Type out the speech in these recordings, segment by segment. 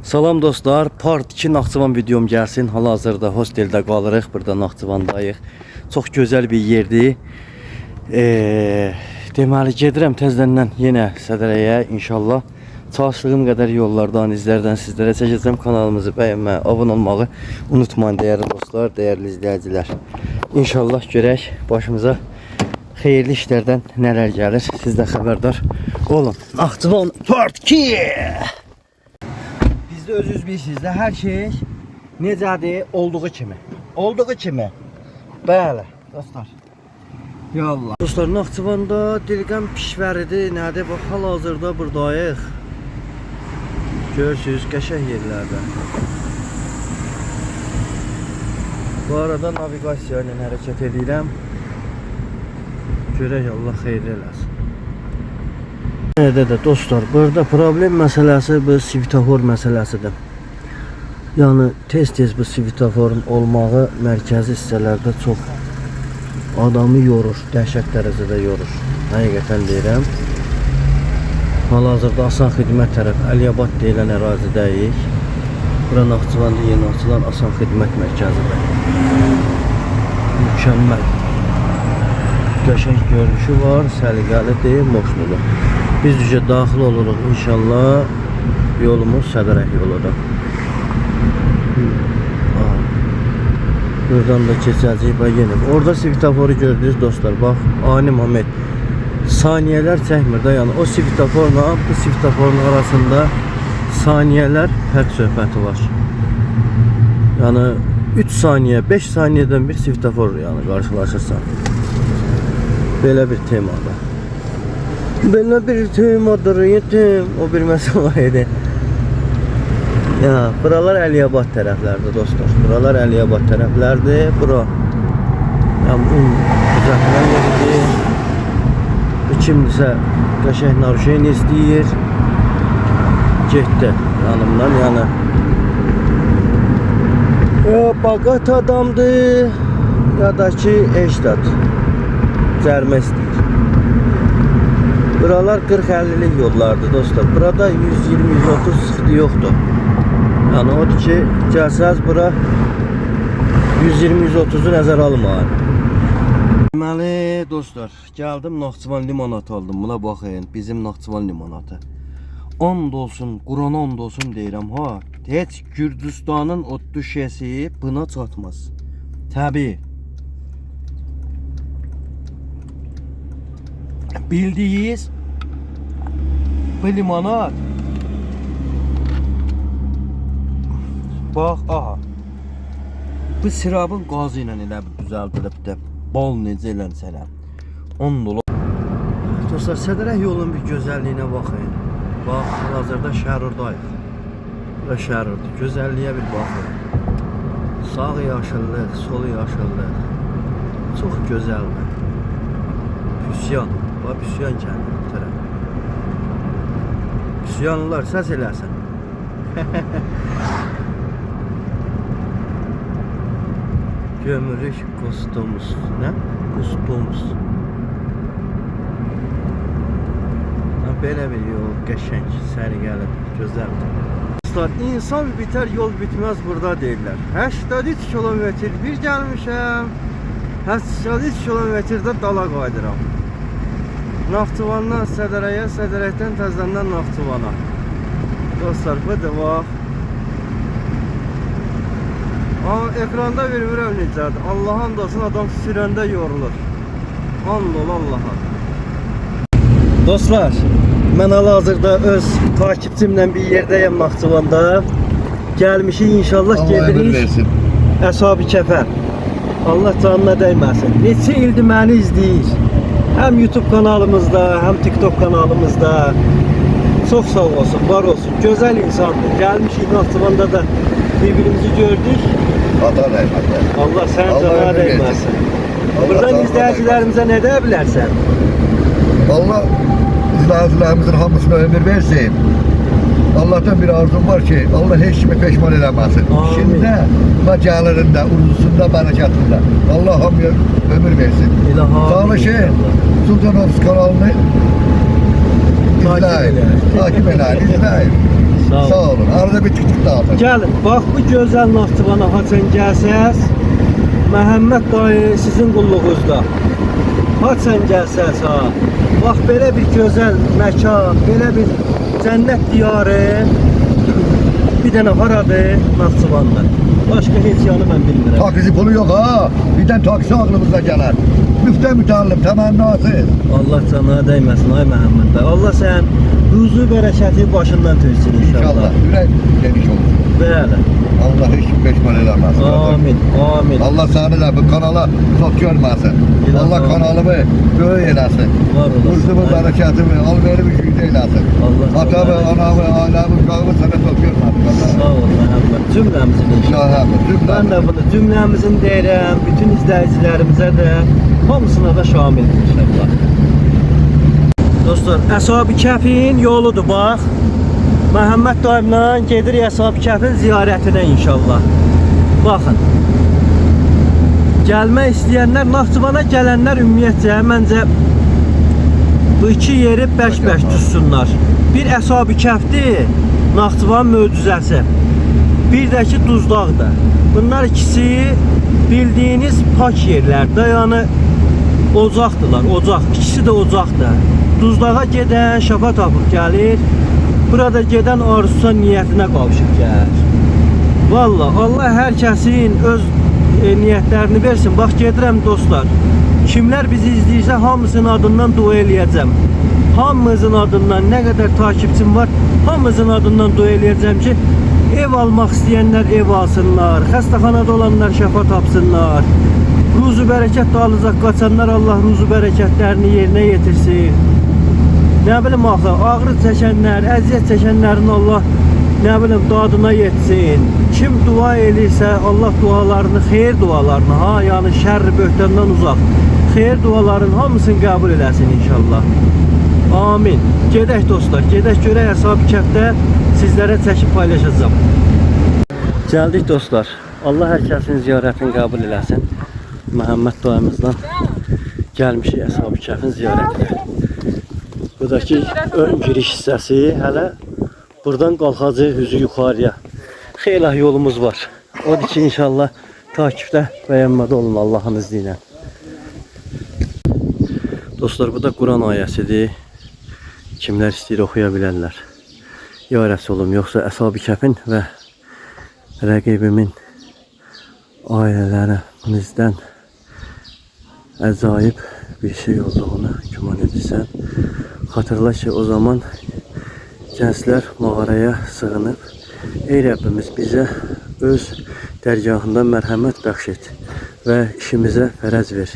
Salam dostlar, part 2 Naxçıvan videom gəlsin. Hal-hazırda hosteldə qalırıq, burada Naxçıvandayıq. Çox gözəl bir yerdir. Deməli, gedirəm təzədən yenə Sədərəyə inşallah. Çalışdığım qədər yollardan, izlərdən sizlərə çəkəcəm. Kanalımızı bəyənməyi, abunə olmağı unutmayın dəyərli dostlar, dəyərli izləyicilər. İnşallah görək başımıza xeyirli işlərdən nələr gəlir. Siz də xəbərdar olun. Naxçıvan part 2. Bizdə özünüz bilirsiniz də hər şey necədir? Olduğu kimi. Olduğu kimi. Bəli, dostlar. Yallah. Dostlar, Naxçıvanda Dilqəm pişvəridir. Nədir? Bax, hal-hazırda buradayıq. Görürsünüz, qəşəng yerlərdə. Bu arada naviqasiya ilə hərəkət edirəm. Görək, Allah xeyirli eləsin. Nədə də dostlar, burada problem məsələsi bu svetofor məsələsidir. Yəni tez-tez bu svetoforun olmağı mərkəzi hissələrdə çox adamı yorur, dəhşət dərəcədə yorur. Həqiqətən deyirəm. Hal-hazırda Asan Xidmət tərəf Əliyabad deyilən ərazidəyik. Bura Naxçıvanda yeni açılan Asan Xidmət mərkəzidir. Mükəmməl. Qəşəng görünüşü var, səliqəlidir, moşludur. Biz düzə daxil oluruq inşallah. Yolumuz Sədərək yoludur. Buradan da keçəcəyik və yenə. Orada svetoforu gördünüz dostlar. Bax, ani moment. Saniyələr çəkmir də, yəni o svetoforla bu svetoforun arasında saniyələr fərq söhbəti var. Yəni 3 saniyə, 5 saniyədən bir svetofor yəni qarşılaşırsan. Belə bir temada. Belə bir temadır yetim. O bir məsələ idi. Ya, buralar Əliyabad tərəflərdir dostlar. Buralar Əliyabad tərəflərdir. Bura yəni uzaqdan yeridir. Kimdisə qəşəng naruşeni istəyir. Getdi yanımdan yəni. Bagat adamdır ya da ki eşdat. Cərmə istəyir. Buralar 40-50'lik yollardır dostlar. Burada 120-130 sıxtı yoxdur. Yəni odur ki, gəlsəz bura 120-130'u nəzər almayın. Deməli dostlar, gəldim Naxçıvan limonatı aldım. Buna baxın, bizim Naxçıvan limonatı. And olsun, Qurana and olsun deyirəm ha. Heç Gürcüstanın otlu şişesi buna çatmaz. Təbii. Bildiğiniz bu limonat. Bax, aha. Bu sirabın qazı ilə elə düzəldilib də. Bal necə elənsənəm. 10 dollar. Dostlar, Sədərək yolun bir gözəlliyinə baxın. Bax, hazırda şəhərdayıq. Bura şəhərdir. Gözəlliyə bir baxın. Sağ yaşıllıq, sol yaşıllıq. Çox gözəldir. Püsyan. Bax, Püsyan kəndi bu tərəf. Püsyanlılar səs eləsin. Gömürük kostumuz. Ne? Kostumuz. Belə bir yol, qəşəng, səliqəli, gözəldir. Dostlar, insan biter, yol bitmez burada deyirlər. 83 kilometr bir gəlmişəm. 83 kilometrdə dala qaydıram. Naxçıvandan Sədərəyə, Sədərəkdən təzədən Naxçıvana. Dostlar, budur bax. Ekranda vermirəm necədir. Allah'ın olsun adam sürəndə yorulur. And ol Allah'a. Dostlar, mən hal-hazırda öz takipçimlə bir yerdəyəm Naxçıvanda. Gəlmişik inşallah gedirik. Əshab-ı Kəfər. Allah canına dəyməsin. Neçə ildir məni izləyir. Həm YouTube kanalımızda, həm TikTok kanalımızda. Çox sağ olsun, var olsun. Gözəl insandır. Gəlmişik Naxçıvanda da birbirimizi gördük. Allah sen canına değməsin. Buradan izləyicilərimizə nə deyə bilərsən? Allah izləyicilərimizin hamısına ömür versin. Allah'tan bir arzum var ki Allah hiç kimi peşman eləməsin. İşində və gəlirində, urzusunda, bərəkətində. Allah hamıya ömür versin. Çalışın, Sultan Ofis kanalını izləyin. Takip eləyin, izləyin. Sağ olun. Sağ olun. Arada bir tık daha atın. Gəlin, bax bu gözəl Naxçıvana haçan gəlsəz, Məhəmməd dayı sizin qulluğunuzda. Haçan gəlsəz ha. Bax belə bir gözəl məkan, belə bir cənnət diyarı. Bir dənə haradır? Naxçıvanda. Başqa heç yanı mən bilmirəm. Taksi pulu yok ha. Birden taksi aklımıza gelir. Müftəmütallım, təmənnasız. Allah canına dəyməsin ay Məhəmməd dayı. Allah sən ruzu bərəkəti başından töksün inşallah. İnşallah. Ürək geniş olsun. Bəli. Allah hiç peşman eləməsin. Amin. Amin. Allah səni də bu kanala çox görməsin. İlahi. Allah kanalımı böyük eləsin. Var olasın. Ruzumu, bərəkətimi, alverimi gücdə eləsin. Allah Atamı, sana- anamı, ailəmi, uşağımı sənə çox görməsin. Sağ ol Məhəmməd. Cümləmizin inşallah. İnşallah. Ben de bunu cümlemizin deyirəm, bütün izləyicilərimizə də hamısına da şamil inşallah. Dostlar, Əshab-ı Kəhfin yoludur bax. Məhəmməd dayımla gedirik Əshab-ı Kəhfin ziyarətinə inşallah. Baxın. Gəlmək istəyənlər, Naxçıvana gələnlər ümumiyyətcə məncə bu iki yeri bərk-bərk tutsunlar. Bir Əshab-ı Kəhfdir, Naxçıvan möcüzəsi. Bir də ki Duzdağdır. Bunlar ikisi bildiğiniz pak yerlərdə, yəni ocaqdılar, ocaq. İkisi də ocaqdır. Duzdağa gedən şafa tapıb gəlir. Burada gedən arzusa niyyətinə qavuşub gəlir. Vallahi Allah hər kəsin öz niyyətlərini versin. Bax gedirəm dostlar. Kimlər bizi izləyirsə hamısının adından dua eləyəcəm. Hamımızın adından nə qədər takipçim var, hamımızın adından dua eləyəcəm ki, ev almaq istəyənlər ev alsınlar, xəstəxanada olanlar şəfa tapsınlar. Ruzu bərəkət dağılacaq qaçanlar Allah ruzu bərəkətlərini yerinə yetirsin. Nə bilim axı, ağrı çəkənlər, əziyyət çəkənlərin Allah nə bilim dadına yetsin. Kim dua eləyirsə Allah dualarını, xeyir dualarını, ha, yəni şərri böhtəndən uzaq. Xeyir duaların hamısını qəbul eləsin inşallah. Amin. Gedək dostlar, gedək görək Əshab-ı Kəhfdə sizlərə çəkib paylaşacağım. Gəldik dostlar. Allah hər kəsin ziyarətini qəbul eləsin. Məhəmməd dayımızdan gəlmişik Əshab-ı Kəhfin ziyarətinə. Buradakı ön giriş hissəsi hələ buradan qalxacaq üzü yuxarıya. Xeyli yolumuz var. Odur ki inşallah takipdə bəyənmədə olun Allahın izni ilə. Dostlar, bu da Quran ayəsidir. Kimlər istəyir oxuya bilərlər. Ya Rəsulum, yoxsa Əshab-ı Kəhfin və rəqibimin ailələrimizdən əcaib bir şey olduğunu güman edirsən. Xatırla ki, o zaman gənclər mağaraya sığınıb, ey Rəbbimiz bizə öz dərgahından mərhəmət bəxş et və işimizə fərəz ver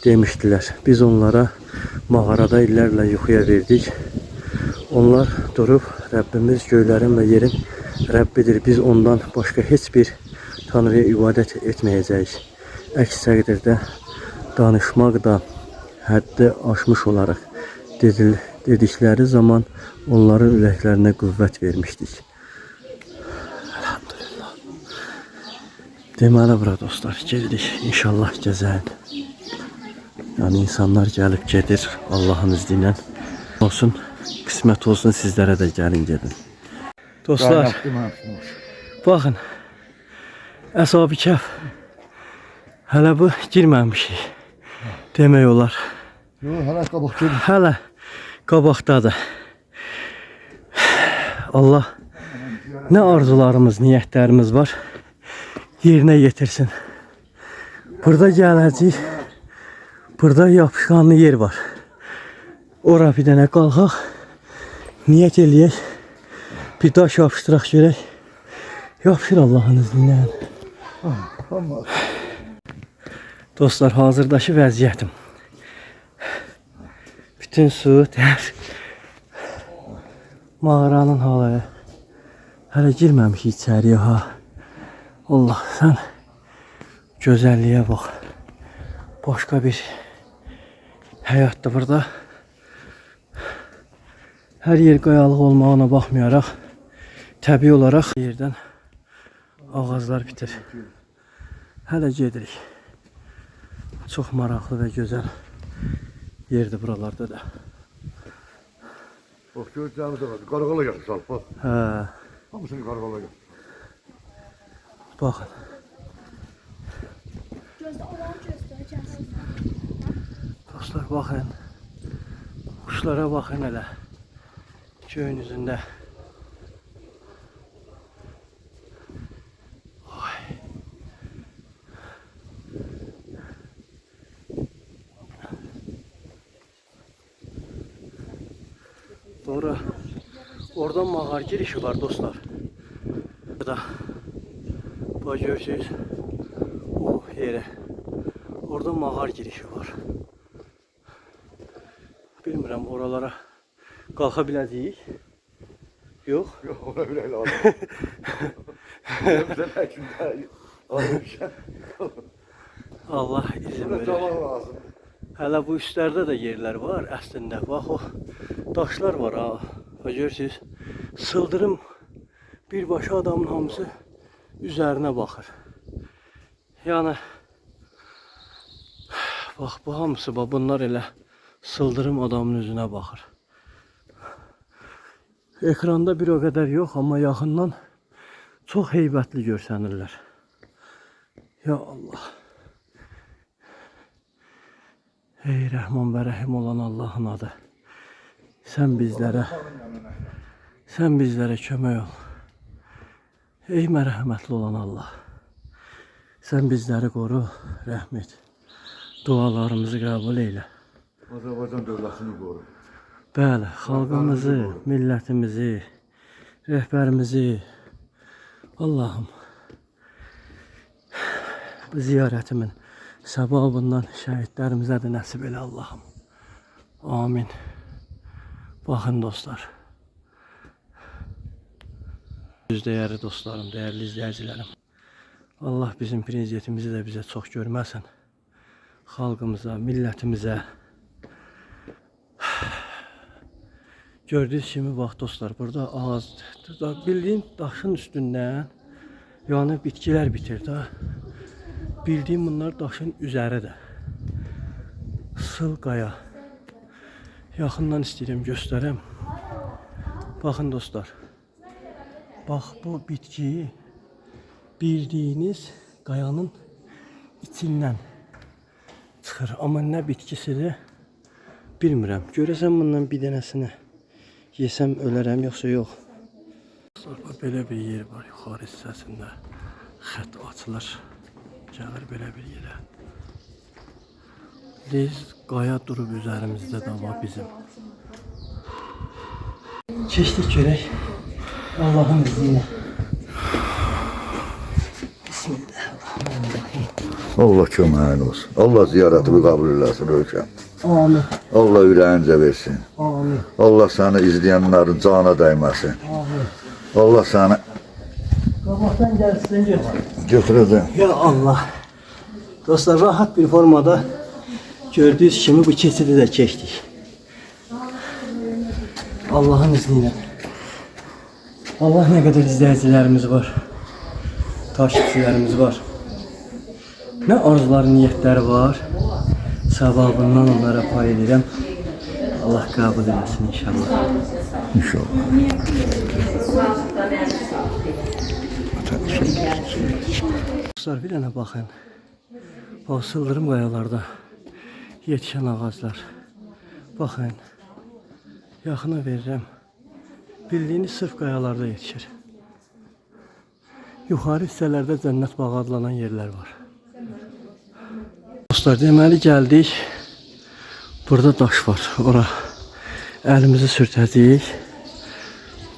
demişdilər. Biz onlara mağarada illərlə yuxuya verdik. Onlar durub Rəbbimiz göylərin və yerin Rəbbidir. Biz ondan başqa heç bir Tanrıya ibadət etməyəcəyik. Əks təqdirdə danışmaq da həddi aşmış olaraq dedikləri zaman onların ürəklərinə qüvvət vermişdik. Elhamdülillah. Deməli bura dostlar, gedirik inşallah gəzəyin. Yani insanlar gəlib gedir Allah'ın izniyle. Olsun, qismət olsun sizlərə də gəlin gedin. Dostlar, baxın. Əshab-ı Kəhf hələ bu girməmişik demək olar. Yox, hələ qabaqdadır. Hələ qabaqdadır. Allah nə arzularımız, niyyətlərimiz var yerinə yetirsin. Burada gələcəyik. Burada yapışqanlı yer var. Ora bir dənə qalxaq. Niyyət eləyək. Bir daş yapışdıraq görək. Yapışır Allah'ın izniyle. Dostlar, hazırdakı vəziyyətim. Bütün su, tər. Mağaranın halı. Hələ girməmiş içəriyə ha. Allah, sən gözəlliyə bax. Başqa bir həyatdır burada. Hər yer qayalıq olmağına baxmayaraq təbii olaraq yerdən ağaclar bitir. Hələ gedirik. Çox maraqlı və gözəl yerdir buralarda da. Bax, gözlərimiz var. Qarğala yaxşı sal. Hə. Hamısını yukarı qalaya. Baxın. Gözde olan göstereceğim. Dostlar baxın. Quşlara baxın elə. Göyün üzündə. Ay. Sonra oradan mağar girişi var dostlar. Burada. Bax görürsünüz. O yere. Orada mağar girişi var. Bilmirəm oralara qalxa biləcəyik. Yox. Yox, ona bile lazım. Bize belki Allah izin verir. Zaman lazım. Hələ bu üstlərdə də yerlər var əslində. Bax o daşlar var ha. Bax görürsünüz. Sıldırım birbaşa adamın hamısı üzərinə baxır. Yəni bax bu hamısı bax bunlar elə sıldırım adamın üzünə baxır. Ekranda bir o qədər yox, amma yaxından çox heybətli görsənirlər. Ya Allah. Ey Rəhman və Rəhim olan Allahın adı. Sən bizlərə kömək ol. Ey mərhəmətli olan Allah. Sən bizləri qoru, rəhm et. Dualarımızı qəbul eyle. Azərbaycan dövlətini qoru. Bəli, xalqımızı, millətimizi, rəhbərimizi, Allah'ım bu ziyarətimin səbabından şəhidlərimizə də nəsib elə Allah'ım. Amin. Baxın dostlar. Dəyərli dostlarım, dəyərli izləyicilərim. Allah bizim prezidentimizi də bizə çox görməsin. Xalqımıza, millətimizə. Gördüyünüz kimi bax dostlar, burada ağac, bildiğin daşın üstündən yani bitkilər bitir da. Bildiğim bunlar daşın üzəridir. Sıl qaya. Yaxından istəyirəm göstərəm. Baxın dostlar. Bax bu bitki bildiğiniz qayanın içindən çıxır. Amma nə bitkisidir bilmirəm. Görəsən bundan bir dənəsini yesəm ölərəm yoxsa yox. Belə bir yer var yuxarı hissəsində. Xətt açılır. Gəlir belə bir yerə. Biz qaya durub üzərimizdə də var bizim. Keçdik görək. Allah'ın izniyle. Bismillahirrahmanirrahim. Allah köməyin olsun. Allah ziyarətini qəbul eləsin ölkəm. Amin. Allah ürəyincə versin. Amin. Allah səni izləyənlərin cana dəyməsin. Amin. Allah səni Qabaqdan gəlsin götür. götürəcək. Ya Allah. Dostlar rahat bir formada gördüğünüz kimi bu keçidi de keçdik. Allah'ın izniyle. Allah ne kadar izleyicilerimiz var. Takipçilerimiz var. Ne arzular, niyetler var. Sevabından onlara pay edirəm. Allah kabul etsin inşallah. İnşallah. Dostlar bir yana bakın. O sıldırım qayalarda yetişən ağaclar. Bakın. Yaxına verirəm. Bildiğiniz sırf qayalarda yetişir. Yuxarı hissələrdə cənnət bağı adlanan yerlər var. Dostlar deməli gəldik. Burada daş var. Ora əlimizi sürtəcəyik.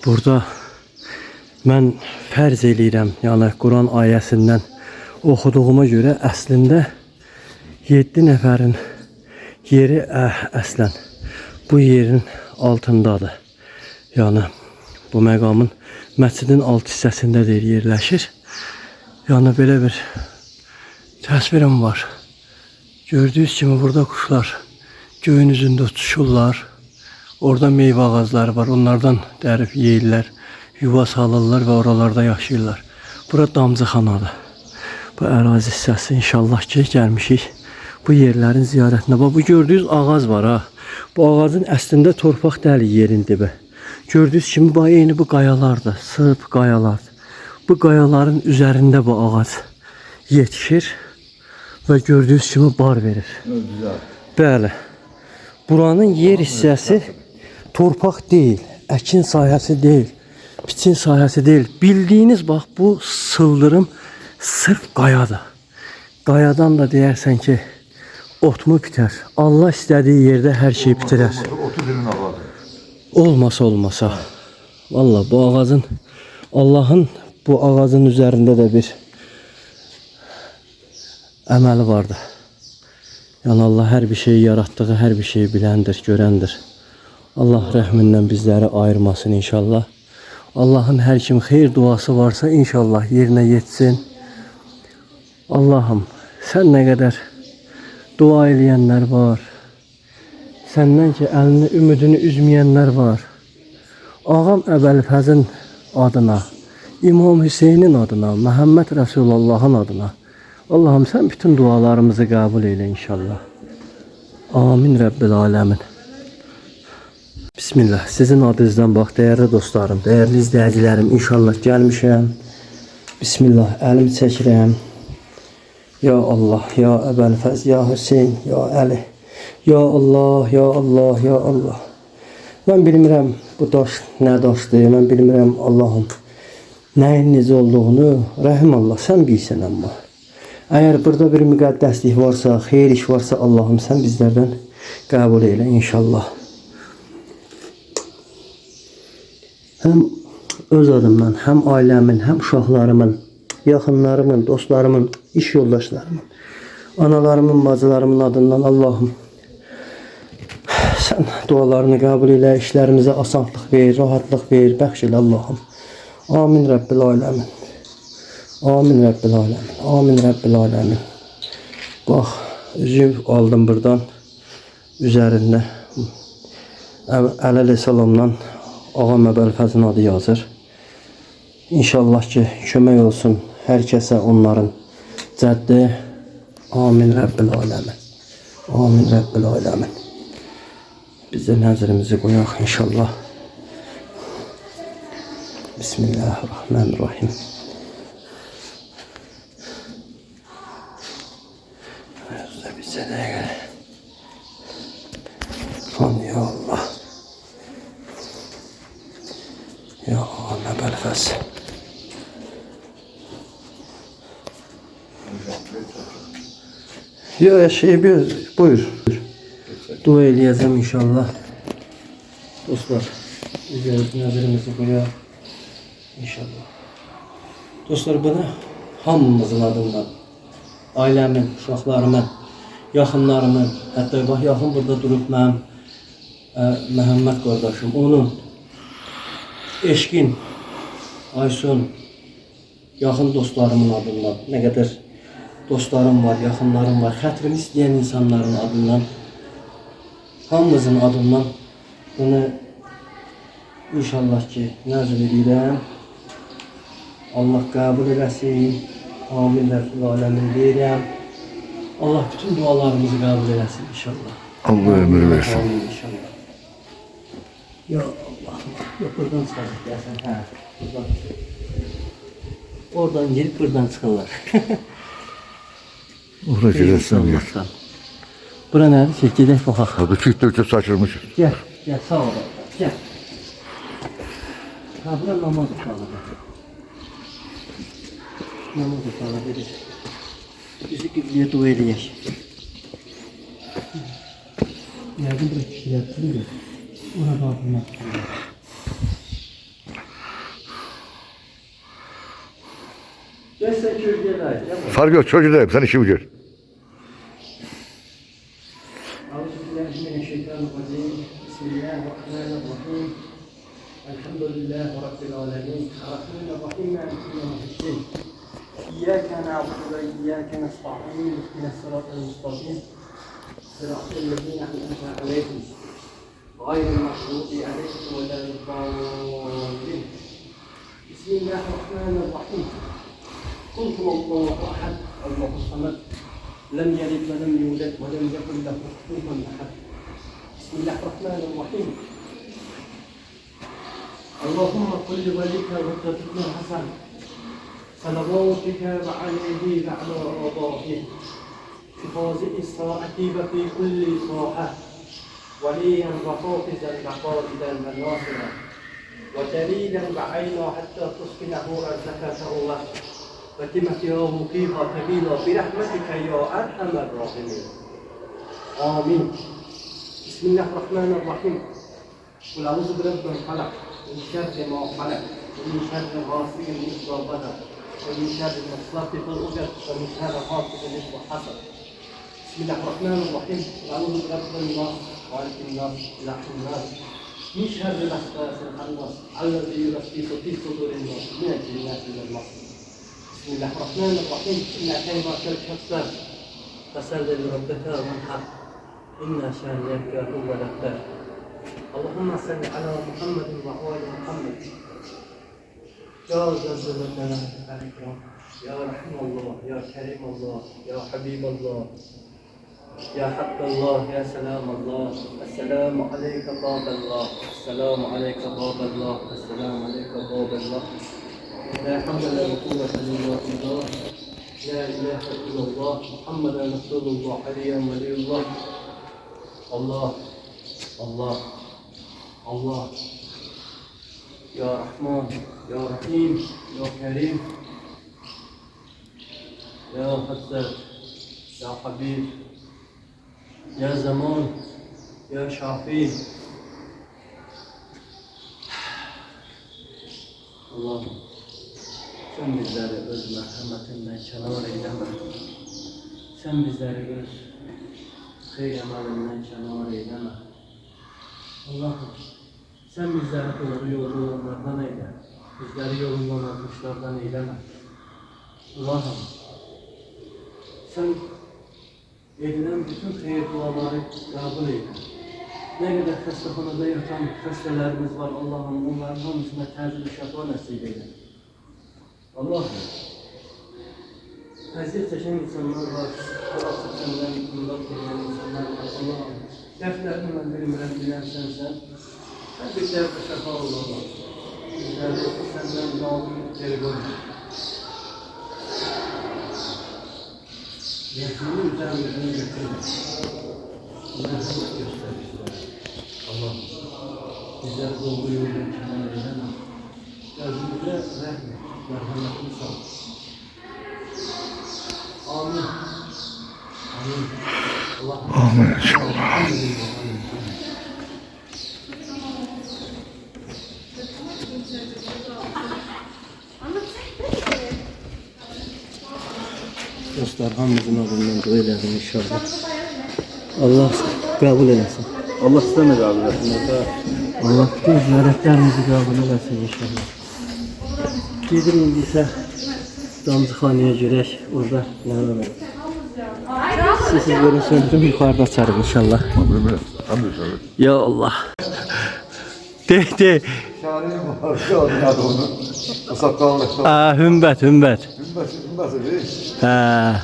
Burada mən fərz eləyirəm, yəni Quran ayəsindən oxuduğuma görə əslində 7 nəfərin yeri əslən bu yerin altındadır. Yəni bu məqamın məscidin alt hissəsində deyir yerləşir. Yəni belə bir təsvirim var. Gördüyünüz kimi burada kuşlar göyün üzündə uçuşurlar. Orada meyvə ağacları var. Onlardan dərib yeyirlər, yuva salırlar və oralarda yaşayırlar. Bura Damcıxanadır. Bu ərazi hissəsi inşallah ki gəlmişik. Bu yerlərin ziyarətinə. Bax bu gördüyünüz ağac var ha. Bu ağacın əslində torpaq dəli yerin dibi. Gördüyünüz kimi bax eyni bu qayalardır, sırf qayalardır. Bu qayaların üzərində bu ağac yetişir və gördüyünüz kimi bar verir. Güzel. Bəli. Buranın yer hissəsi torpaq deyil, əkin sahəsi deyil, biçin sahəsi deyil. Bildiyiniz bax bu sıldırım sırf qayadır. Qayadan da deyərsən ki, ot mu bitər? Allah istədiyi yerdə hər şey bitirər. 30 ilin ağadı. Olmasa. Vallahi bu ağacın, Allah'ın bu ağacın üzərində də bir əməli vardı. Yəni Allah hər bir şeyi yaratdığı, hər bir şeyi biləndir, görəndir. Allah rəhmindən bizləri ayırmasın inşallah. Allah'ın hər kim xeyir duası varsa inşallah yerinə yetsin. Allah'ım sən nə qədər dua eləyənlər var. Səndən ki əlini, ümidini üzməyənlər var. Ağam Əbəlfəzin adına, İmam Hüseynin adına, Məhəmməd Rəsulullahın adına. Allah'ım sen bütün dualarımızı kabul eyle inşallah. Amin Rabbil Alemin. Bismillah. Sizin adınızdan bax, değerli dostlarım, değerli izleyicilerim, inşallah gelmişəm. Bismillah. Elimi çəkirəm. Ya Allah, ya Əbəlfəz, ya Hüseyin, ya Əli. Ya Allah, ya Allah, ya Allah. Ben bilmirəm bu daş nə daşdır, mən bilmirəm Allah'ım nəyin necə olduğunu. Rəhim Allah, sən bilsən amma. Eğer burada bir müqəddəslik varsa, xeyir iş varsa Allah'ım sen bizlerden kabul eyle inşallah. Hem öz adımdan, hem ailemin, hem uşaqlarımın, yaxınlarımın, dostlarımın, iş yoldaşlarımın, analarımın, bacılarımın adından Allah'ım sen dualarını kabul eyle, işlerimize asanlık ver, rahatlık ver, bəxş elə Allah'ım. Amin Rabbil Alemin. Amin Rabbil Alemin. Amin Rabbil Alemin. Bax, üzüm aldım buradan. Üzərində Əleyhisselamdan Ağam Əbəlfəzin adı yazır. İnşallah ki, kömək olsun hər kəsə onların cəddi. Amin Rabbil Alemin. Amin Rabbil Alemin. Biz də nəzrimizi qoyaq inşallah. Bismillahirrahmanirrahim. Bize de gel. Ya Allah. Ya Allah Əbəlfəz. Ya şey buyur. Dua eləyəcəm inşallah. Dostlar, nəzərimizi qoyaq inşallah. Dostlar, bana hamımızın adından, ailəmin, uşaqlarımın, yaxınlarımın, hətta bax yaxın burada durub mənim Məhəmməd qardaşım, onun eşkin, Aysun, yaxın dostlarımın adından, nə qədər dostlarım var, yaxınlarım var, xətrini istəyən insanların adından, hamımızın adından bunu inşallah ki nəzr edirəm. Allah qəbul eləsin. Amin Rabbil Alemin deyirəm. Allah bütün dualarımızı qəbul eləsin inşallah. Allah ömür versin. Amin inşallah. Ya Allah. Yok buradan çıkacak ya sen. Ha, buradan. Oradan gelip buradan çıkarlar. Oraya gidersen gel. Bura nədir ki? Gedək baxaq. Hadi çiftlikçe saçılmışız. Gel, gel sağ ol. Gel. Ha bura namaz otağı. Namaz otağı verir. Bizi qibləyə dua eləyək. Yəqin bura kişilər bilir. Ona baxmaq. Gəl sən kölgəyə gəl. Fark yok çocuğum sen işimi gör. Bismillahirrahmanirrahim. Elhamdülillahi Rabbil alemin. Rahmanirrahim. Maliki yevmiddin. İyyâke na'budu ve iyyâke nestaîn. İhdinas sıratal mustakîm. Sıratal lezîne en'amte aleyhim. Gayril mağdûbi aleyhim ve lâ-d-dâllîn. Bismillahirrahmanirrahim. Kul huvallahu ahad. Allahu samad. Lem yelid ve lem yulad ve lem yekun lehu kufuven ahad. Bismillahirrahmanirrahim. اللهم قل لوليك وتوفيق حسن صلواتك وعليه على آبائه في هذه الساعة وفي كل ساعة وليا وحافظا وقائدا وناصرا ودليلا وعينا حتى تسكنه أرضك شعوره وتمتعه فيها طويلا برحمتك يا أرحم الراحمين آمين. بسم الله الرحمن الرحيم. قل أعوذ برب الفلق من شر ما خلق ومن شر غاسق إذا وقب ومن شر النفاثات في العقد ومن شر حاسد إذا حسد. بسم الله الرحمن الرحيم. قل أعوذ برب الناس مالك الناس إله الناس من شر الوسواس الخناس الذي يوسوس في صدور الناس من الجنة والناس. بسم الله الرحمن الرحيم. إن أتيناك الكوثر فصل لربك وانحر إن شانئك هو الأبتر. اللهم صل على محمد وآل محمد. يا ذا الجلال والإكرام يا رحم الله يا كريم الله يا حبيب الله يا حق الله يا سلام الله. السلام عليك باب الله السلام عليك باب الله السلام عليك باب الله. لا حول ولا قوة إلا بالله. لا إله إلا الله محمد رسول الله علي ولي الله. الله الله الله يا رحمن يا رحيم يا كريم يا حسن يا حبيب يا زمان يا شافي. Allah'ım sen bizleri öz merhametinden kenar eyleme. Sen bizleri öz hayır emelinden kenar eyleme. Allah'ım sen bizleri doğru yolda olanlardan eyle. Bizleri yolundan atmışlardan eyleme. Allah'ım sen edilen bütün hayır duaları kabul eyle. Ne kadar hastahanada yatan hastalarımız var Allah'ım onların hamısına təcil şəfa nəsib eyle. Allah'ım əziyyət çəkən insanlar var, Allah çəkəndən imdad edən insanlar var Allah'ım. Dəflərini mən bilmirəm, bilən sənsən. Hər bir dəfə şəfa ol Allah. Bizləri səndən zalim geri qoyma. Yəqini üzərimizdən götürmə. Mərhəmət göstər bizlərə. Allah bizləri doğru yoldan kənar edəmə. Gözümüzə rəhm et, mərhəmətini sal. Amin. Amin. Allah. Amin inşallah. Dostlar hamımızın adından dua elədim inşallah. Allah qəbul eləsin. Allah sizden de kabul etsin. Allah bütün ziyarətlərimizi qəbul eləsin inşallah. Gedir indi isə Damcıxanaya girək. Orada nə var? Siz görün söndürüm yuxarıda açarım inşallah. Ya Allah. De. Şahane var. Şu adı onu. O sakallıkta. Hümbət. Hümbası değil. Hə.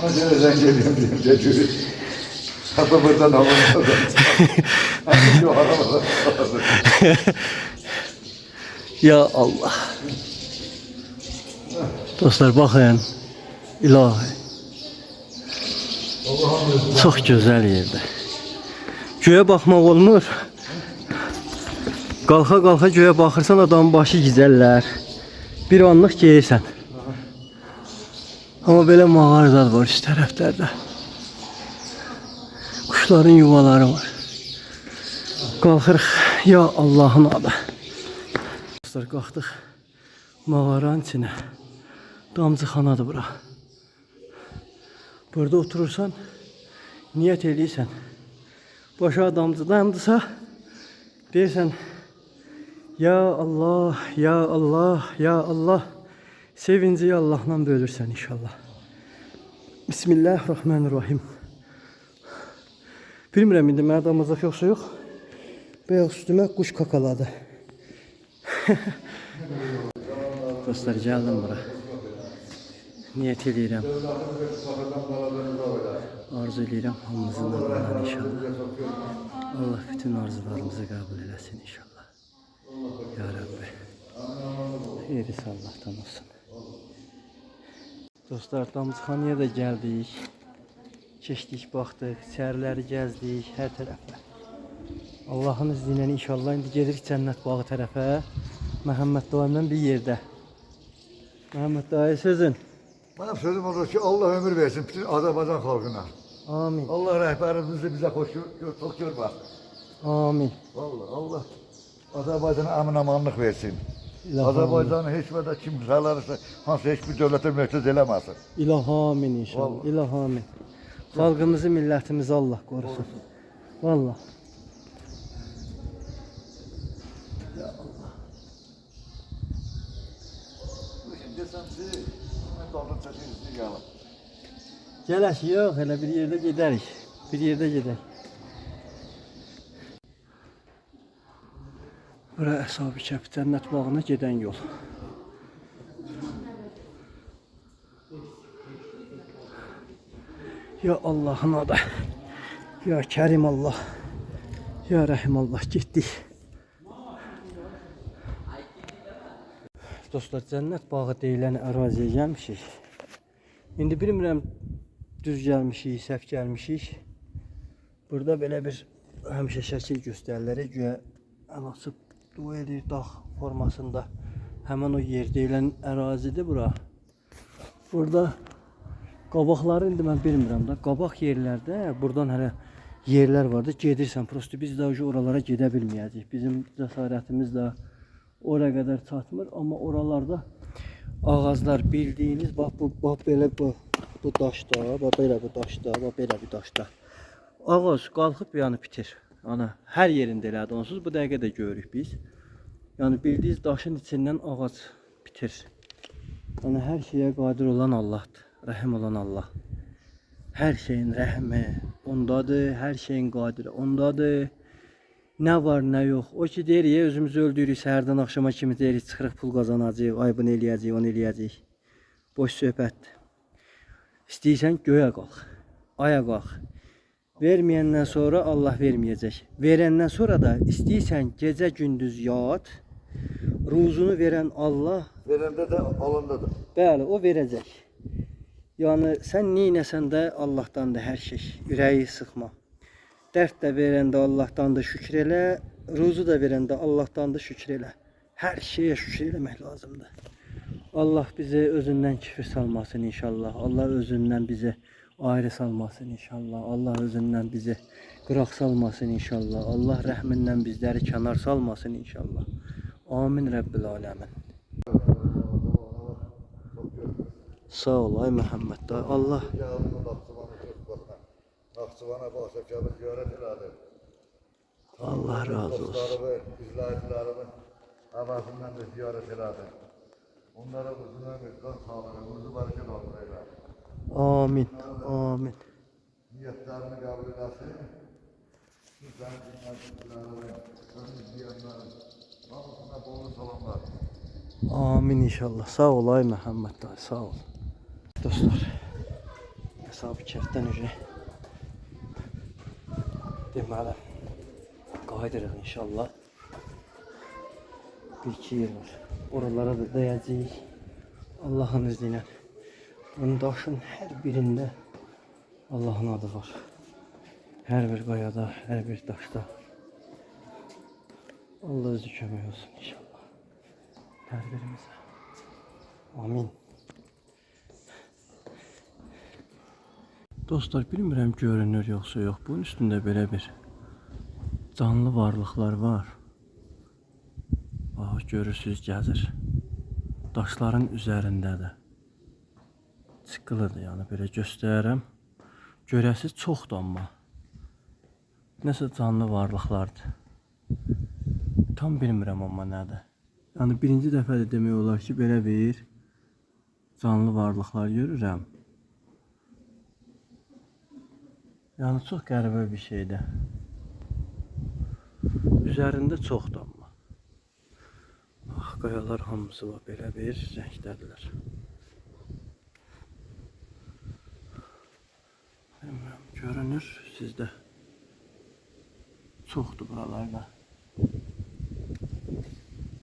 Ona göre ben geliyorum diye çocuk. Hatta buradan havada da. Hani şu arabada. Ya Allah. Dostlar baxın. İlahi. Çox gözəl yerdə. Göyə baxmaq olmur. Qalxa göyə baxırsan adamın başı gizəllər. Bir anlıq geyirsən. Amma belə mağaralar var üst tərəflərdə. Kuşların yuvaları var. Qalxırıq. Ya Allah'ın adı. Dostlar qalxdıq mağaranın içinə. Damcıxanadır bura. Burada oturursan, niyət eləyirsən. Başa damcıdandısa, deyirsən, Ya Allah, Ya Allah, Ya Allah. Sevinci Allah'la bölürsən inşallah. Bismillahirrahmanirrahim. Bilmirəm indi mənə damacaq yoxsa yox. Bəyək üstümə quş kakaladı. Dostlar gəldim bura. Niyət edirəm. Arzu edirəm hamımızın adından inşallah. Allah bütün arzularımızı qəbul eləsin inşallah. Xeyri Allah'tan olsun. Dostlar, Damcıxanaya da gəldik. Keçdik, baxdıq, səhərləri gəzdik hər tərəfə. Allah'ın izniyle inşallah indi gedirik Cənnət bağı tərəfə. Məhəmməd dayımla bir yerdə. Məhəmməd dayı sözün. Benim sözüm olur ki Allah ömür versin bütün Azerbaycan halkına. Amin. Allah rehberimizi bize çok görmesin. Amin. Vallahi Allah Azerbaycan'a emin amanlık versin. İlah Azerbaycan'ı hiç ve kimseler hansı hiçbir devlete mühtaç eləməsin. İlah amin inşallah. Vallahi. İlah amin. Xalqımızı, millətimizi Allah qorusun. Vallahi. Desem size daldan çəkinizni gəlin. Gələk yox, elə bir yerdə gedərik. Bir yerdə gedək. Bura Əshab-ı Kəhf Cənnət bağına gedən yol. Ya Allah'ın adı. Ya Kerim Allah. Ya Rahim Allah, getdik. Dostlar, Cənnət bağı deyilən əraziyə gəlmişik. İndi bilmirəm düz gəlmişik, səhv gəlmişik. Burada belə bir həmişə şəkil göstərilir. Güya əl açıb dua edir dağ formasında. Həmin o yer deyilən ərazidir bura. Burada qabaqları indi mən bilmirəm da. Qabaq yerlərdə buradan hələ yerlər vardı. Gedirsən, prosto biz də oralara gedə bilməyəcəyik. Bizim cəsarətimiz də ora qədər çatmır, amma oralarda ağaclar bildiyiniz bax bu belə bu daşda, bax belə bu daşda, bax belə bir daşda. Ağac qalxıb yanı bitir. Yəni hər yerində elədi. Onsuz bu dəqiqə də görürük biz. Yəni bildiyiniz daşın içindən ağac bitir. Yəni hər şeyə qadir olan Allahdır. Rəhim olan Allah. Hər şeyin rəhmi ondadır, hər şeyin qadiri ondadır. Nə var, nə yox. O ki deyir ya, özümüzü öldürürük, səhərdən axşama kimi deyirik, çıxırıq pul qazanacağıq, ay bunu eləyəcəyik, onu eləyəcəyik. Boş söhbətdir. İstəyirsən göyə qalx, aya qalx. Verməyəndən sonra Allah verməyəcək. Verəndən sonra da istəyirsən gecə gündüz yat. Ruzunu verən Allah. Verəndə də alanda da. Bəli, o verəcək. Yəni sən neynəsən də Allahdandır hər şey. Ürəyi sıxma. Dərd də verəndə Allahdandır, şükür elə. Ruzu da verəndə Allahdandır, şükür elə. Hər şeyə şükür eləmək lazımdır. Allah bizi özündən kifir salmasın inşallah. Allah özündən bizi ayrı salmasın inşallah. Allah özündən bizi qıraq salmasın inşallah. Allah rəhmindən bizləri kənar salmasın inşallah. Amin Rəbbil aləmin. Sağ ol ay Məhəmməd dayı. Allah Naxçıvana Bağşəkəbi ziyarət elədi. Allah razı olsun. İzləyicilərimin havasından da ziyarət elədi. Onlara uzun ömür, qan sağlığı, ruzu bərəkət olsun elədi. Amin. Amin. Niyetlərini qəbul eləsin. Sizlərin dinləyicilərin, sözünü izləyənlərin, hamısına bol salamlar. Amin inşallah. Sağ ol ay Məhəmməd dayı, sağ ol. Dostlar, Əshab-ı Kəhfdən deməli qayıdırıq inşallah. Bir-iki yer var. Oralara da dəyəcəyik. Allah'ın izniyle. Bunun daşın hər birində Allah'ın adı var. Hər bir qayada, hər bir daşda. Allah özü kömək olsun inşallah. Hər birimizə. Amin. Dostlar, bilmirəm görünür yoxsa yox. Bunun üstündə belə bir canlı varlıqlar var. Bax, görürsünüz, gəzir. Daşların üzərindədir. Çıqqılıdır, yəni belə göstərərəm. Görəsiz çoxdur amma. Nəsə canlı varlıqlardır. Tam bilmirəm amma nədir. Yəni birinci dəfədir demək olar ki, belə bir canlı varlıqlar görürəm. Yəni çox qəribə bir şeydir. Üzərində çoxdur amma. Bax, qayalar hamısı var, belə bir rəngdədirlər. Bilmirəm, görünür sizdə. Çoxdur buralarda.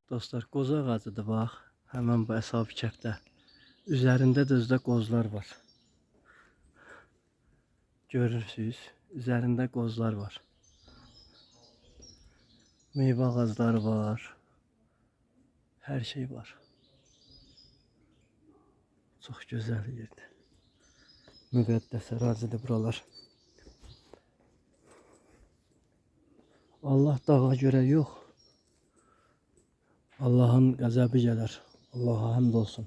Dostlar, qoza ağacıdır bax. Hemen bu Əshab-ı Kəhfdə. Üzərində də özdə qozlar var. Görürsünüz, üzərində qozlar var. Meyvə ağacları var. Hər şey var. Çox gözəl yerdir. Müqəddəs ərazidir buralar. Allah dağa görə yox. Allahın qəzəbi gələr. Allaha həmd olsun.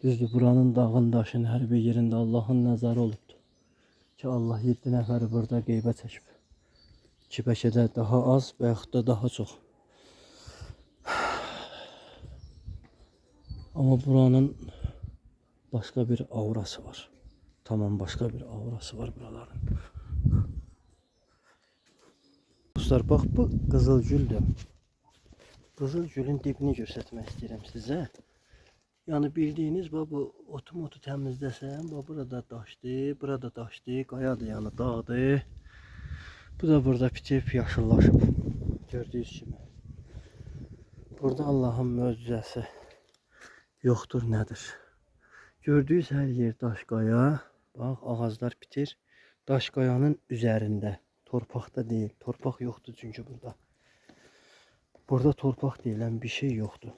Düzdür, buranın dağın daşın hər bir yerində Allahın nəzarı olubdur. Ki Allah 7 nəfəri burada qeybə çəkib. Ki bəlkə də daha az və yaxud da daha çox. Amma buranın başqa bir aurası var. Tamam, başqa bir aurası var buraların. Dostlar, bax bu qızıl güldür. Qızıl gülün dibini göstərmək istəyirəm sizə. Yəni bildiyiniz bu otu təmizləsən, burada daşdı, burada daşdı, qayadır, yəni dağdır. Bu da burada bitib, yaşıllaşıb. Gördüyünüz kimi. Burada Allahın möcüzəsi yoxdur, nədir? Gördüyünüz hər yer daş qaya. Bax, ağaclar bitir. Daş qayanın üzərində. Torpaqda deyil. Torpaq yoxdur çünki burada. Burada torpaq deyilən bir şey yoxdur.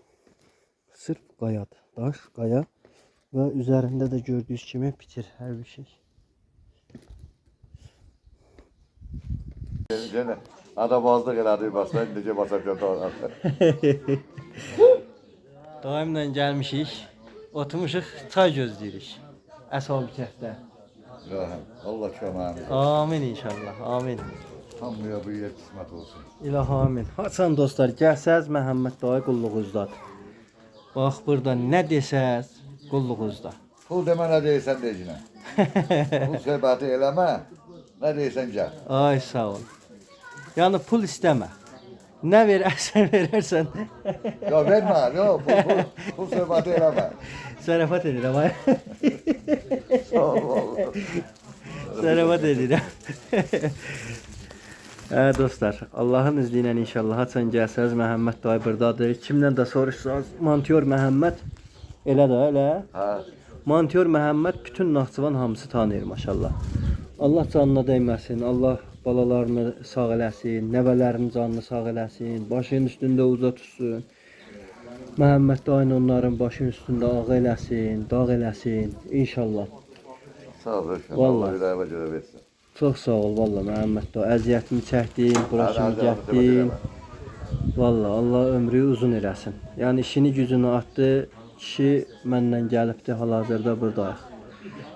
Sırf qayadır. Daş, qaya və üzərində də gördüyünüz kimi bitir hər bir şey. Gene adamazlıq elədi basar, necə basacaq da. Daimlə gəlmişik. Oturmuşuq, çay gözləyirik. Əshab-ı Kəhfdə. Allah köməğini. Amin inşallah. Amin. Hamıya bu yer qismət olsun. İlah amin. Haçan dostlar, gəlsəz Məhəmməd dayı qulluğunuzdadır. Bax burada nə desəz qulluğunuzda. Pul demə, nə deyirsən decinə. Pul söhbəti eləmə, nə deyirsən gəl. Ay sağ ol. Yəni pul istəmə. Nə verərsən verərsən. Ya vermə, yox, pul söhbəti eləmə. Zərafat edirəm ay. Sağ ol. Zərafat edirəm. Dostlar, Allahın izni ilə inşallah haçan gəlsəz Məhəmməd dayı buradadır. Kimdən də soruşsanız, Montiyor Məhəmməd elə də elə. Hə. Montiyor Məhəmməd bütün Naxçıvan hamısı tanıyır maşallah. Allah canına dəyməsin, Allah balalarını sağ eləsin, nəvələrin canını sağ eləsin, başının üstündə uza tutsun. Məhəmməd dayın onların başının üstündə ağ eləsin, dağ eləsin, inşallah. Sağ ol, Vallahi. Allah ürəyimə görə versin. Çox sağ ol valla Məhəmməd dayı, əziyyətimi çəkdin, bura kimi getdin. Valla Allah ömrü uzun eləsin. Yəni işini gücünü atdı, kişi məndən gəlibdi, hal-hazırda buradayıq.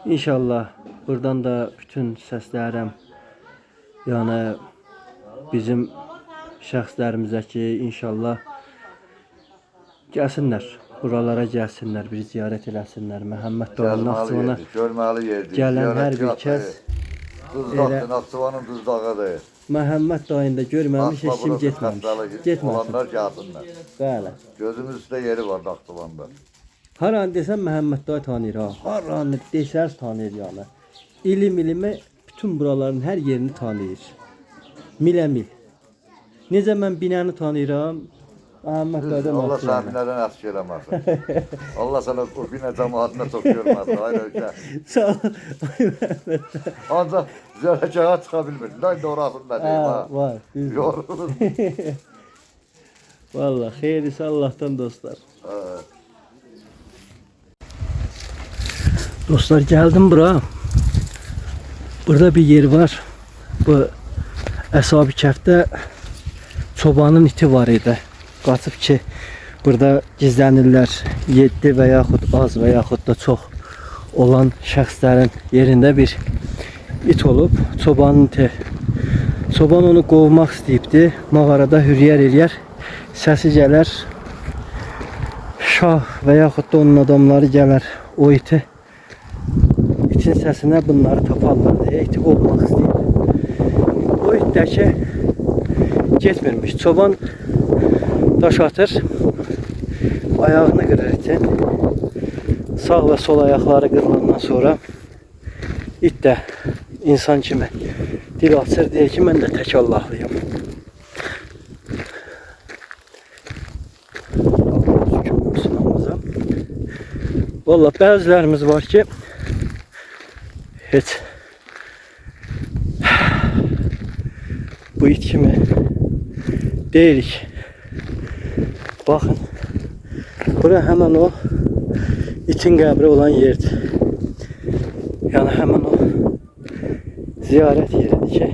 İnşallah buradan da bütün səslərim, yəni bizim şəxslərimizə ki, inşallah gəlsinlər, buralara gəlsinlər, bir ziyarət eləsinlər. Məhəmməd dayı Naxçıvana görməli yerdir. gələn hər bir kəs Duzlaqdır, Naxçıvanın duzlağıdır. Məhəmməd dayında görməmiş heç kim getməmiş. Getməsin. Olanlar gəlsinlər. Bəli. Gözümüz üstə yeri var Naxçıvanda. Hər an desəm Məhəmməd dayı tanıyır ha. Hər an desəz tanıyır yəni. İlimə bütün buraların hər yerini tanıyır. Milə-mil. Necə mən binəni tanıyıram, Məhəmməd dayıdan Allah asıyorum. səhminədən əsk eləməsin. Allah sana o binə cəmaatına çox görməsin. Hayır ölkə. Sağ ol. Ay Məhəmməd dayı. Ancaq zərəkağa çıxa bilmir. Lan orasında deyim ha. Var. Düzdür. Yorulur. Valla xeyrisi Allah'tan dostlar. Dostlar geldim bura. Burada bir yer var. Bu Əshab-ı Kəhfdə çobanın iti var idi. Qaçıb ki burada gizlənirlər. 7 və yaxud az və yaxud da çox olan şəxslərin yerində bir it olub. Çobanın iti. Çoban onu qovmaq istəyibdi. Mağarada hürriyər eləyər. Səsi gələr. Şah və yaxud da onun adamları gələr. O iti itin səsinə bunları taparlar deyə iti qovmaq istəyir. O it də ki getmirmiş. Çoban daş atır. Ayağını qırır itin. Sağ və sol ayaqları qırılandan sonra it də insan kimi dil açır deyir ki mən də tək Allahlıyam. Allah şükür olsun hamımıza. Vallahi bəzilərimiz var ki, heç bu it kimi deyilik. Bakın, bura hemen o itin qəbri olan yerdir. Yani hemen o ziyaret yeridir ki,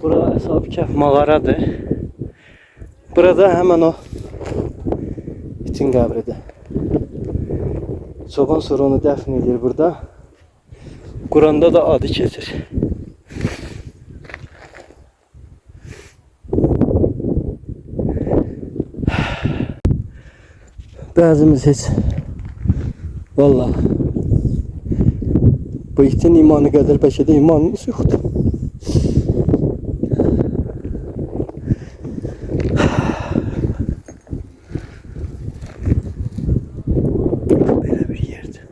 bura Əshab-ı Kəhf mağaradır. Burada hemen o itin qəbridir. Çoban sonra onu dəfn edir burada. Quranda da adı keçir. Bəzimiz heç vallahi bu itin imanı qədər bəlkə də imanımız yoxdur. Belə bir yerdir.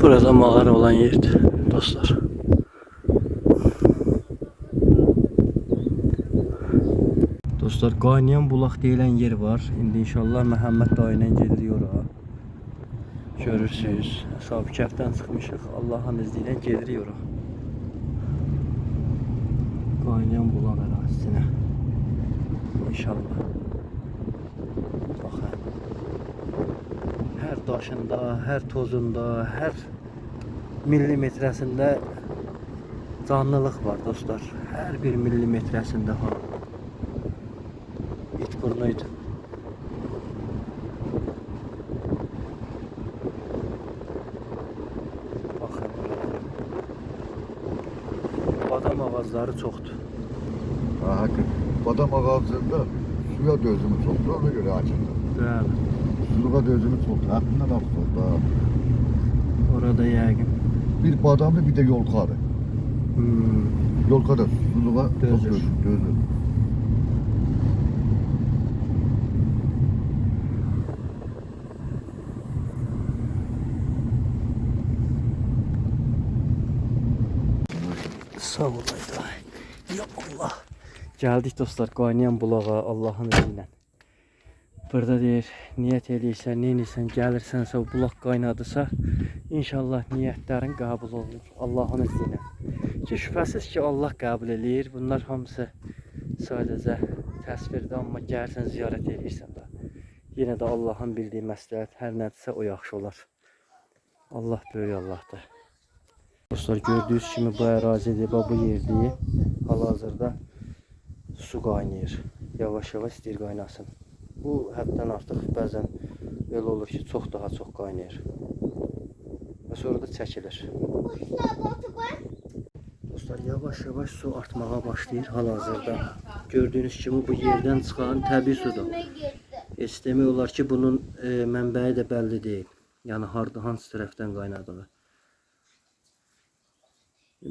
Burada mağara olan yerdir dostlar. Dostlar, qaynayan bulaq deyilən yer var. İndi inşallah Məhəmməd dayı ilə gedirik ora. Görürsünüz. Əshab-ı Kəhfdən çıxmışıq. Allahın izni ilə gedirik ora. Qaynayan bulaq ərazisinə. İnşallah. Baxın. Hər daşında, hər tozunda, hər millimetrəsində canlılıq var dostlar. Hər bir millimetrəsində var. İt burnuydu. Bakın. Badam ağacları çoxdur. Hakikaten. Badam ağacında suya dözümü çoktu, ona göre açıldı. Bəli. Suluğa dözümü çoktu, hakkında da çoktu. Orada yəqin. Bir badamlı bir de yolkadı. Yolka da suluğa çok Dözür. dözür. Sağ olaydı. Ya Allah. Geldik dostlar qaynayan bulağa Allah'ın izniyle. Burada deyir, niyet eləyirsən, neynirsən, gəlirsənsə, o bulaq qaynadısa, inşallah niyətlərin qəbul olur Allah'ın izniyle. Ki şübhəsiz ki Allah qəbul eləyir. Bunlar hamısı sadəcə təsvirdə, amma gəlsən ziyarət eləyirsən də. Yenə də Allah'ın bildiyi məsləhət hər nədirsə o yaxşı olar. Allah böyük Allah'dır. Dostlar, gördüğünüz kimi bu ərazidir, bu yerdir. Hal-hazırda su qaynayır. Yavaş-yavaş istəyir qaynasın. Bu həddən artıq bəzən elə olur ki, çox daha çox qaynayır. Və sonra da çəkilir. Dostlar, yavaş-yavaş su artmağa başlayır hal-hazırda. Gördüğünüz kimi bu yerdən çıxan təbii sudur. Heç demək olar ki, bunun mənbəyi də bəlli deyil. Yəni harda, hansı tərəfdən qaynadığı.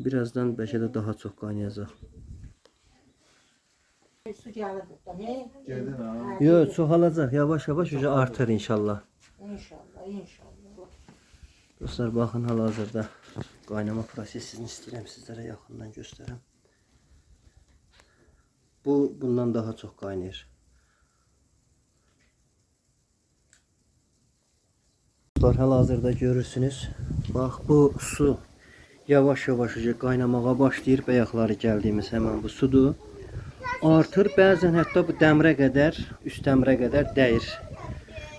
Birazdan bəlkə də daha çox qaynayacaq. Su gəlir buradan, he? Geldin ha. Yox, çoxalacaq. Yavaş-yavaş artır inşallah. İnşallah, inşallah. Dostlar, baxın hal-hazırda qaynama prosesini istəyirəm sizlərə yaxından göstərəm. Bu bundan daha çox qaynayır. Dostlar, hal-hazırda görürsünüz. Bax, bu su yavaş-yavaş qaynamağa başlayır. Bayaqları gəldiyimiz həmin bu sudur. Artır, bəzən hətta bu dəmrə qədər, üst dəmrə qədər dəyir.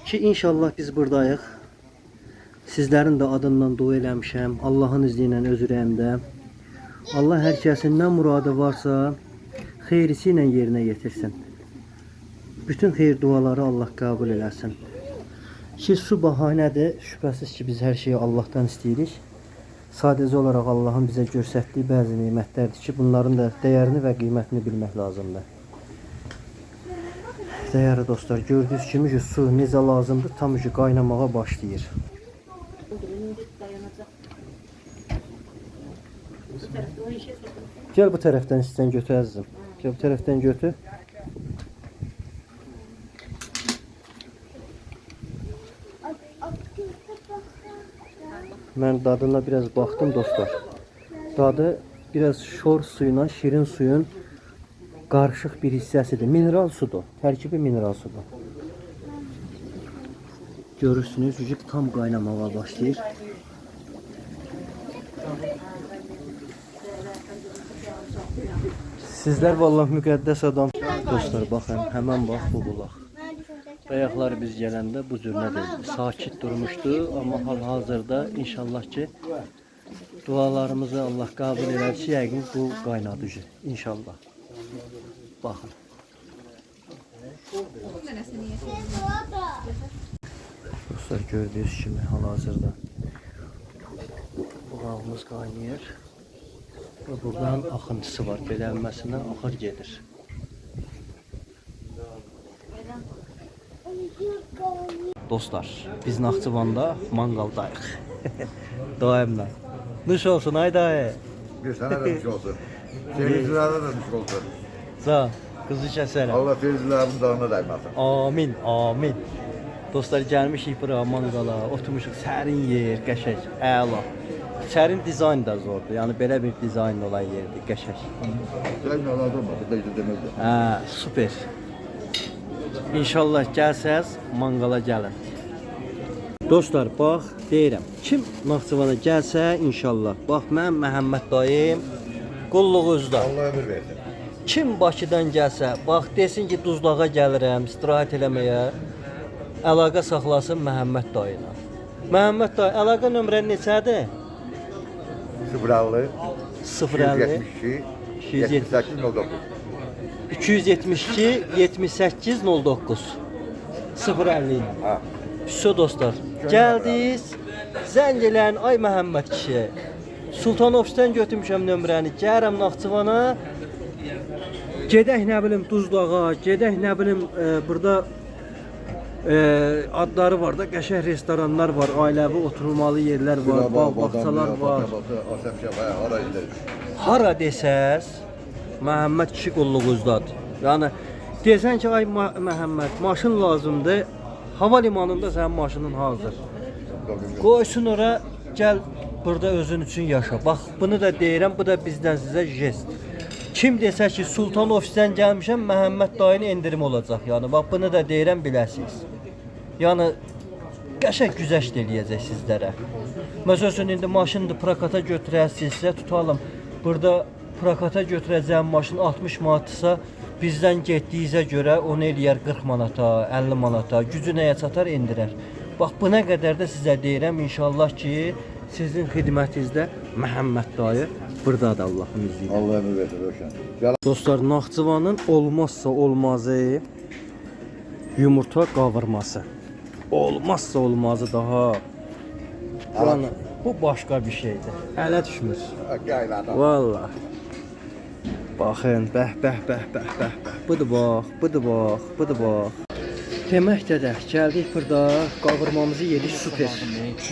Ki inşallah biz buradayıq. Sizlərin də adından dua eləmişəm. Allahın izni ilə öz ürəyimdə. Allah hər kəsin nə muradı varsa xeyrisi ilə yerinə yetirsin. Bütün xeyir duaları Allah qəbul eləsin. Ki su bahanədir. Şübhəsiz ki biz hər şeyi Allahdan istəyirik. Sadəcə olaraq Allahın bizə göstərdiyi bəzi nemətlərdir ki, bunların da dəyərini və qiymətini bilmək lazımdır. Dəyərli dostlar, gördüyünüz kimi ki, su necə lazımdır, tam ki qaynamağa başlayır. Gəl bu tərəfdən istəyən götür əzizim. Gəl bu tərəfdən götür. Mən dadına biraz baxdım dostlar. Dadı biraz şor suyuna, şirin suyun qarışıq bir hissəsidir. Mineral sudur. Tərkibi mineral sudur. Görürsünüz, vücud tam qaynamağa başlayır. Sizlər vallahi müqəddəs adam. Dostlar, baxın, həmən bax bu bulaq. Ayaqları biz gələndə bu cür nədir? Sakit durmuşdu, amma hal-hazırda inşallah ki dualarımızı Allah qəbul edər ki, yəqin bu qaynadı inşallah. Baxın. Dostlar, gördüyünüz kimi hal-hazırda bulağımız qaynayır. Və buradan axıntısı var. Belənməsindən axır gedir. Dostlar, biz Naxçıvanda manqaldayıq. Daimlə. Nuş olsun, ay dayı. Bir sənə də nuş olsun. Seyircilərə də nuş olsun. Sağ, qızı kəsərəm. Allah seyircilərin canına dəyməsin. Amin, amin. Dostlar, gəlmişik bura manqala, oturmuşuq, sərin yer, qəşəng, əla. İçərin dizayn da zordur, yəni belə bir dizayn olan yerdir, qəşəng. Sən nə lazım var, bu da izə deməkdir. Super. İnşallah gəlsəz, manqala gəlin. Dostlar, bax, deyirəm, kim Naxçıvana gəlsə, inşallah, bax, mən Məhəmməd dayım, qulluq özdə. Allah ömür versin. Kim Bakıdan gəlsə, bax, desin ki, Duzlağa gəlirəm, istirahət eləməyə, əlaqə saxlasın Məhəmməd dayına. Məhəmməd dayı, əlaqə nömrəni neçədir? 050 272 7809. 272 7809 050. Ha. Püsso dostlar, gəldiniz, zəng eləyin, ay Məhəmməd kişi. Sultanovdan götürmüşəm nömrəni, gəlirəm Naxçıvana. Gedək nə bilim Duzlağa, gedək nə bilim burada adları var da, qəşəng restoranlar var, ailəvi oturulmalı yerlər var, bağ-bağçalar var. Hara desəz, Məhəmməd kişi qulluğuzdadır. Yəni desən ki, ay Məhəmməd, maşın lazımdır. Hava limanında sənin maşının hazır. Qoysun ora, gəl burada özün üçün yaşa. Bax, bunu da deyirəm, bu da bizdən sizə jest. Kim desə ki, Sultan ofisdən gəlmişəm, Məhəmməd dayının endirim olacaq. Yəni bax, bunu da deyirəm, biləsiniz. Yəni qəşəng güzəşt eləyəcək sizlərə. Məsəl üçün indi maşındır, prokata götürərsinizsə, tutalım. Burada prokata götürəcəyim maşın 60 manatdırsa, bizdən getdiyinizə görə onu eləyər 40 manata, 50 manata, gücü nəyə çatar endirər. Bax, buna qədər də sizə deyirəm, inşallah ki, sizin xidmətinizdə Məhəmməd dayı buradadır Allah'ın izniyle. Allah ömür versin Rövşən. Dostlar, Naxçıvanın olmazsa olmazı yumurta qavurması. Olmazsa olmazı daha. Yəni, bu başqa bir şeydir. Hələ düşmür. Vallahi. Baxın, bəh. Budur bax, budur bax. Deməkdə də gəldik burada, qavurmamızı yedik, super.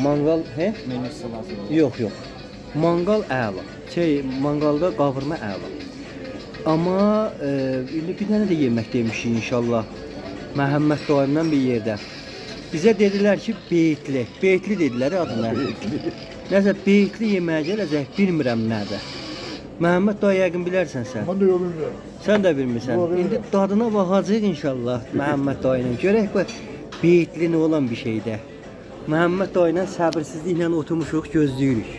Mangal, Menüsü lazım. Yox. Mangal əla. Mangalda qavurma əla. Amma indi bir dənə də yemək demişik inşallah. Məhəmməd dayımdan bir yerdə. Bizə dedilər ki, beytli dedilər adına. Nəsə beytli yeməyə gələcək, bilmirəm nədir. Məhəmməd dayı yəqin bilərsən sən. Mən də bilmirəm. Sən də bilmirsən. İndi dadına baxacağıq inşallah Məhəmməd dayının. Görək bu beytli nə olan bir şeydir. Məhəmməd dayıyla səbirsizliklə oturmuşuq, gözləyirik.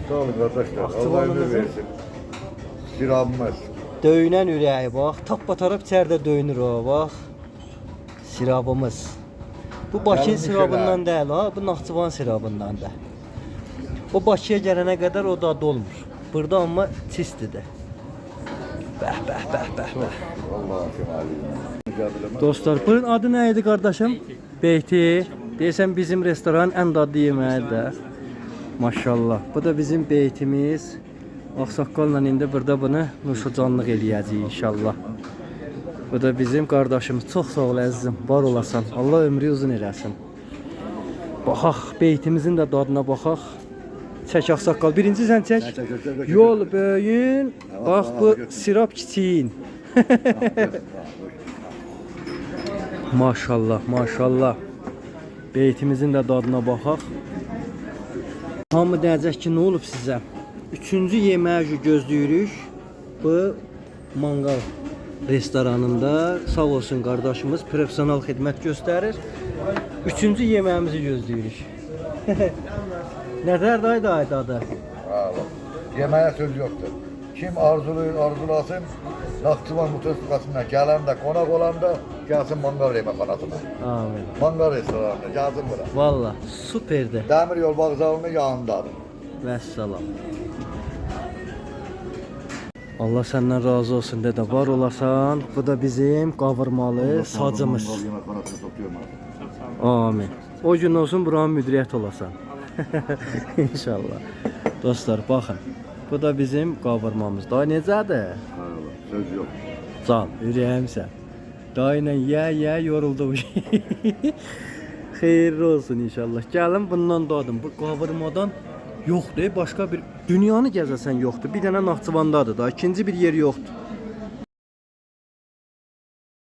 Sağ olun qardaşlar. Allah ömür versin. Sirabımız. Döyünən ürəyi bax, tappataraq içəridə döyünür o, bax. Sirabımız. Bu Bakı sirabından deyil ha, bu Naxçıvan sirabındandır. O Bakıya gələnə qədər o dadı olmur. Burada amma çistidir. Bəh. Allah aşkına. Dostlar, bunun adı nə idi qardaşım? Beyti. Deyirsən bizim restoranın ən dadlı yeməyidir. Maşallah. Bu da bizim beytimiz. Ağsaqqalla indi burada bunu nuşucanlıq eləyəcəyik inşallah. Bu da bizim qardaşımız. Çox sağ ol əzizim. Var olasan. Allah ömrü uzun eləsin. Baxaq, beytimizin də dadına baxaq. Çək ağsaqqal. Birinci sən çək. Yol böyün. Bax bu sirap kiçiyin. Maşallah. Beytimizin də dadına baxaq. Hamı deyəcək ki, nə olub sizə? Üçüncü yeməyi gözləyirik. Bu Mangal restoranında sağ olsun qardaşımız professional xidmət göstərir. Üçüncü yeməyimizi gözləyirik. Nətər dayı dadı? Yeməyə söz yoxdur. Kim arzulasın, Naxçıvan Mutasıqasına gələndə, qonaq olanda gəlsin mangal yeməkxanasına. Amin. Mangal restoranına gəlsin bura. Valla süperdi. Dəmir yol vağzalının yanındadır. Vəssalam. Allah səndən razı olsun dedə, var olasan. Bu da bizim qavurmalı sacımız. Mangal yeməkxanasına soxuyorum. Amin. O gün olsun buranın müdiriyyət olasan. İnşallah. Dostlar baxın. Bu da bizim qavurmamız. Daha necədir? Söz yox. Can, ürəyimsən. Daha ilə yə yoruldu. Xeyirli olsun inşallah. Gəlin bundan dadım. Bu qavurmadan yoxdur. Başqa bir dünyanı gəzəsən yoxdur. Bir dənə Naxçıvandadır da. İkinci bir yer yoxdur.